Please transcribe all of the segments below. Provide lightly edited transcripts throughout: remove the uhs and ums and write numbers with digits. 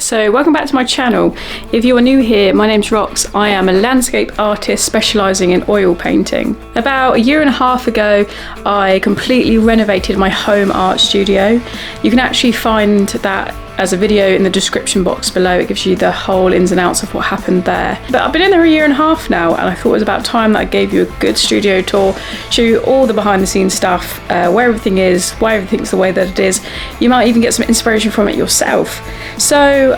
So welcome back to my channel. If you are new here, my name's Rox. I am a landscape artist specialising in oil painting. About a year and a half ago, I completely renovated my home art studio. You can actually find that as a video in the description box below. It gives you the whole ins and outs of what happened there. But I've been in there a year and a half now, and I thought it was about time that I gave you a good studio tour, show you all the behind the scenes stuff, where everything is, why everything's the way that it is. You might even get some inspiration from it yourself. So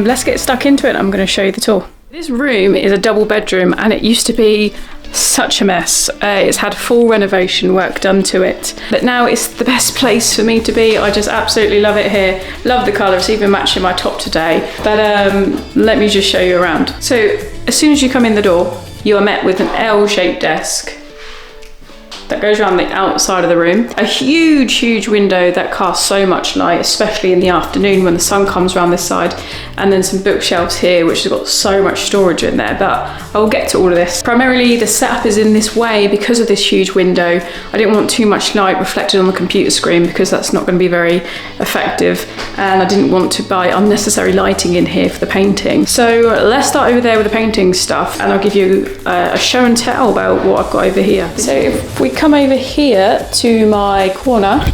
let's get stuck into it. I'm going to show you the tour. This room is a double bedroom, and it used to be such a mess. It's had full renovation work done to it, but now it's the best place for me to be. I just absolutely love it here. Love the colour. It's even matching my top today. But let me just show you around. So as soon as you come in the door, you are met with an L-shaped desk that goes around the outside of the room. A huge window that casts so much light, especially in the afternoon when the sun comes around this side. And then some bookshelves here, which has got so much storage in there, but I will get to all of this. Primarily the setup is in this way because of this huge window. I didn't want too much light reflected on the computer screen because that's not going to be very effective, and I didn't want to buy unnecessary lighting in here for the painting. So let's start over there with the painting stuff, and I'll give you a show and tell about what I've got over here. So if we come over here to my corner,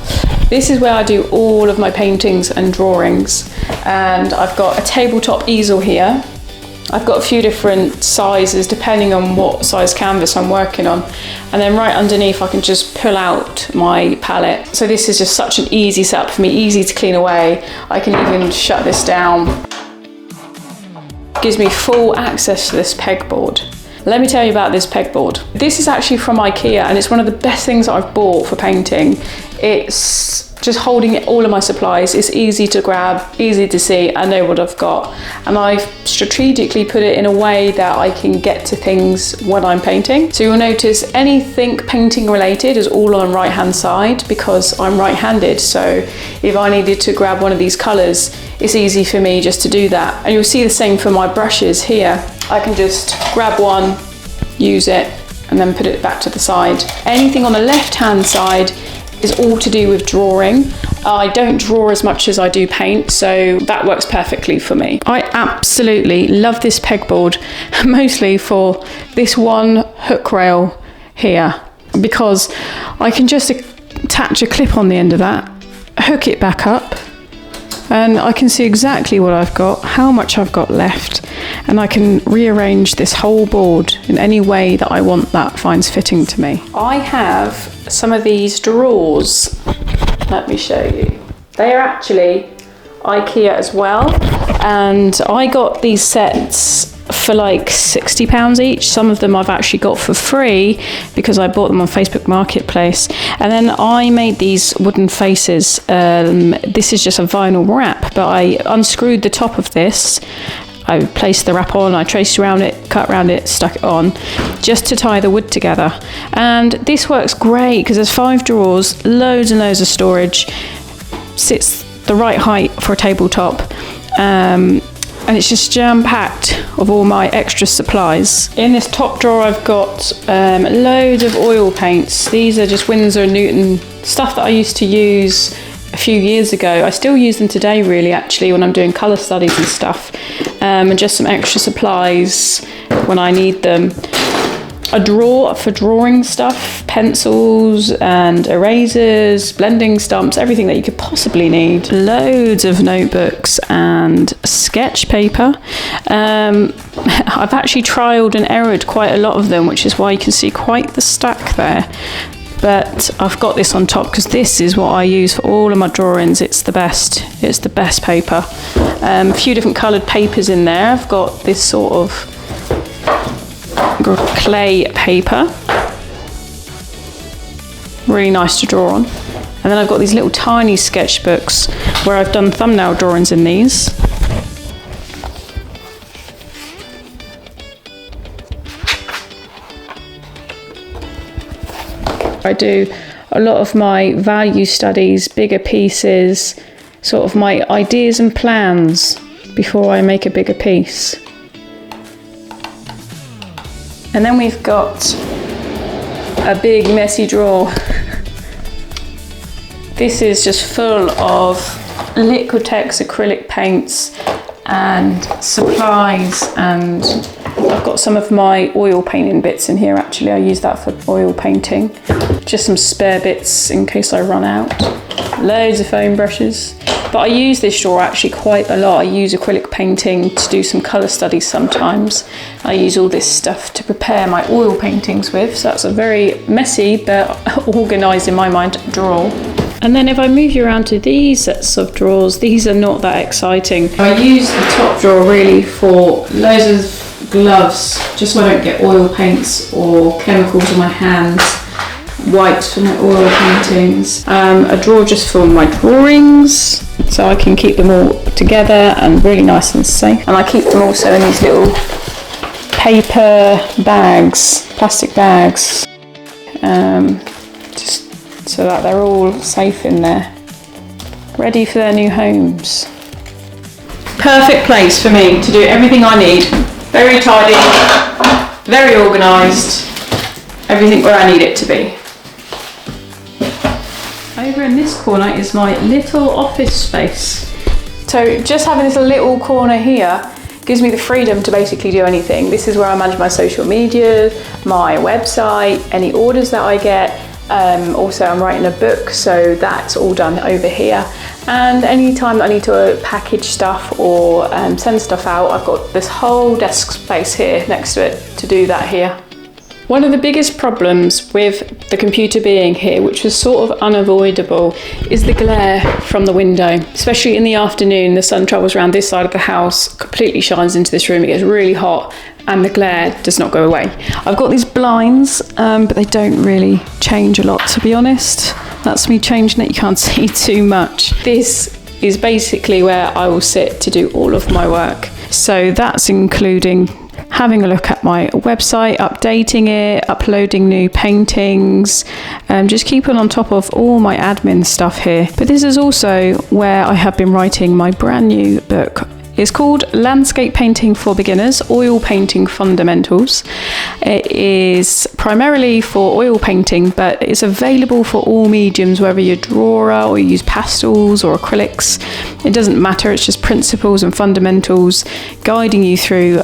this is where I do all of my paintings and drawings, and I've got a tabletop easel here. I've got a few different sizes depending on what size canvas I'm working on, and then right underneath I can just pull out my palette. So this is just such an easy setup for me, easy to clean away. I can even shut this down. Gives me full access to this pegboard. Let me tell you about this pegboard. This is actually from IKEA, and it's one of the best things that I've bought for painting. It's just holding all of my supplies. It's easy to grab, easy to see. I know what I've got, and I've strategically put it in a way that I can get to things when I'm painting. So you'll notice anything painting related is all on the right hand side because I'm right-handed. So if I needed to grab one of these colors, it's easy for me just to do that. And you'll see the same for my brushes here. I can just grab one, use it, and then put it back to the side. Anything on the left-hand side is all to do with drawing. I don't draw as much as I do paint, so that works perfectly for me. I absolutely love this pegboard, mostly for this one hook rail here, because I can just attach a clip on the end of that, hook it back up, and I can see exactly what I've got, how much I've got left, and I can rearrange this whole board in any way that I want that finds fitting to me. I have some of these drawers. Let me show you. They are actually IKEA as well, and I got these sets for like £60 each. Some of them I've actually got for free because I bought them on Facebook Marketplace. And then I made these wooden faces. This is just a vinyl wrap, but I unscrewed the top of this. I placed the wrap on, I traced around it, cut around it, stuck it on, just to tie the wood together. And this works great because there's 5 drawers, loads and loads of storage, sits the right height for a tabletop. And it's just jam-packed of all my extra supplies. In this top drawer I've got loads of oil paints. These are just Winsor & Newton stuff that I used to use a few years ago. I still use them today really, actually, when I'm doing colour studies and stuff. And just some extra supplies when I need them. A drawer for drawing stuff, pencils and erasers, blending stumps, everything that you could possibly need. Loads of notebooks and sketch paper. I've actually trialed and errored quite a lot of them, which is why you can see quite the stack there. But I've got this on top because this is what I use for all of my drawings. It's the best. It's the best paper. A few different coloured papers in there. I've got this sort of clay paper, really nice to draw on. And then I've got these little tiny sketchbooks where I've done thumbnail drawings in these. I do a lot of my value studies, bigger pieces, sort of my ideas and plans before I make a bigger piece. And then we've got a big messy drawer. This is just full of Liquitex acrylic paints, and supplies, and I've got some of my oil painting bits in here actually. I use that for oil painting. Just some spare bits in case I run out. Loads of foam brushes. But I use this drawer actually quite a lot. I use acrylic painting to do some colour studies sometimes. I use all this stuff to prepare my oil paintings with, so that's a very messy but organised in my mind drawer. And then if I move you around to these sets of drawers, these are not that exciting. I use the top drawer really for loads of gloves, just so I don't get oil paints or chemicals on my hands. Wipes for my oil paintings. A drawer just for my drawings, so I can keep them all together and really nice and safe. And I keep them also in these little paper bags, plastic bags, just so that they're all safe in there, ready for their new homes. Perfect place for me to do everything I need. Very tidy, very organised, everything where I need it to be. Over in this corner is my little office space. So just having this little corner here gives me the freedom to basically do anything. This is where I manage my social media, my website, any orders that I get. Also I'm writing a book, so that's all done over here. And any time that I need to package stuff or send stuff out, I've got this whole desk space here next to it to do that here. One of the biggest problems with the computer being here, which was sort of unavoidable, is the glare from the window. Especially in the afternoon, the sun travels around this side of the house, completely shines into this room, it gets really hot, and the glare does not go away. I've got these blinds, but they don't really change a lot, to be honest. That's me changing it, you can't see too much. This is basically where I will sit to do all of my work. So that's including having a look at my website, updating it, uploading new paintings, just keeping on top of all my admin stuff here. But this is also where I have been writing my brand new book. It's called Landscape Painting for Beginners, Oil Painting Fundamentals. It is primarily for oil painting, but it's available for all mediums, whether you're a drawer or you use pastels or acrylics. It doesn't matter, it's just principles and fundamentals guiding you through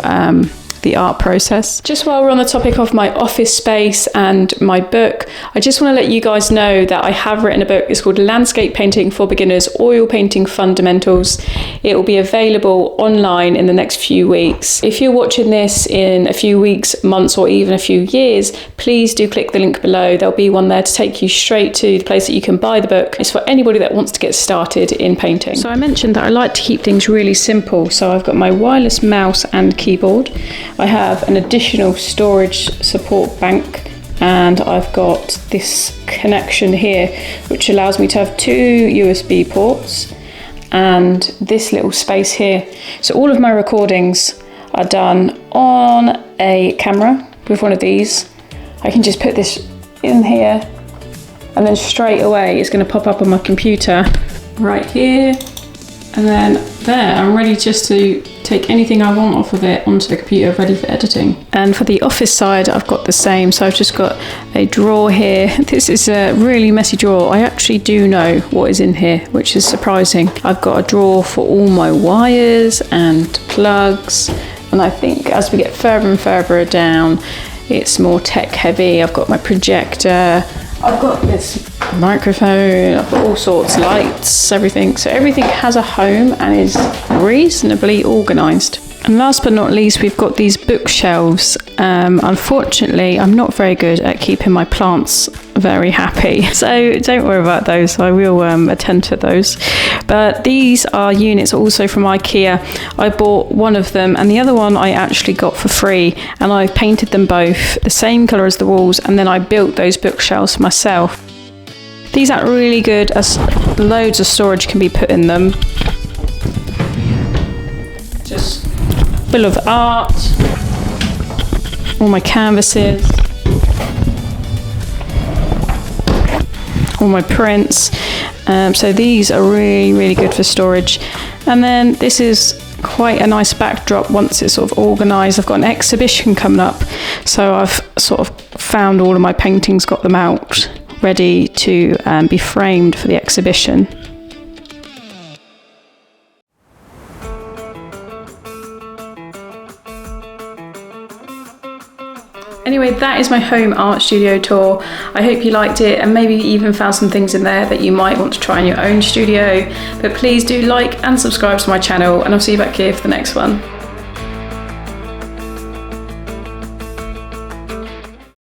the art process. Just while we're on the topic of my office space and my book, I just want to let you guys know that I have written a book. It's called Landscape Painting for Beginners, Oil Painting Fundamentals. It will be available online in the next few weeks. If you're watching this in a few weeks, months, or even a few years, please do click the link below. There'll be one there to take you straight to the place that you can buy the book. It's for anybody that wants to get started in painting. So I mentioned that I like to keep things really simple. So I've got my wireless mouse and keyboard. I have an additional storage support bank, and I've got this connection here which allows me to have 2 USB ports and this little space here. So all of my recordings are done on a camera with one of these. I can just put this in here and then straight away it's going to pop up on my computer right here, and then there I'm ready just to take anything I want off of it onto the computer, ready for editing. And for the office side I've got the same, so I've just got a drawer here. This is a really messy drawer. I actually do know what is in here, which is surprising. I've got a drawer for all my wires and plugs, and I think as we get further and further down it's more tech heavy. I've got my projector, I've got this microphone, I've got all sorts, lights, everything. So everything has a home and is reasonably organised. And last but not least, we've got these bookshelves. Unfortunately, I'm not very good at keeping my plants very happy, so don't worry about those. I will attend to those. But these are units also from IKEA. I bought one of them and the other one I actually got for free, and I painted them both the same colour as the walls, and then I built those bookshelves myself. These are really good as loads of storage can be put in them. Just full of art, all my canvases, all my prints. So these are really good for storage. And then this is quite a nice backdrop once it's sort of organised. I've got an exhibition coming up, so I've sort of found all of my paintings, got them out ready to be framed for the exhibition. Anyway, that is my home art studio tour. I hope you liked it and maybe even found some things in there that you might want to try in your own studio. But please do like and subscribe to my channel, and I'll see you back here for the next one.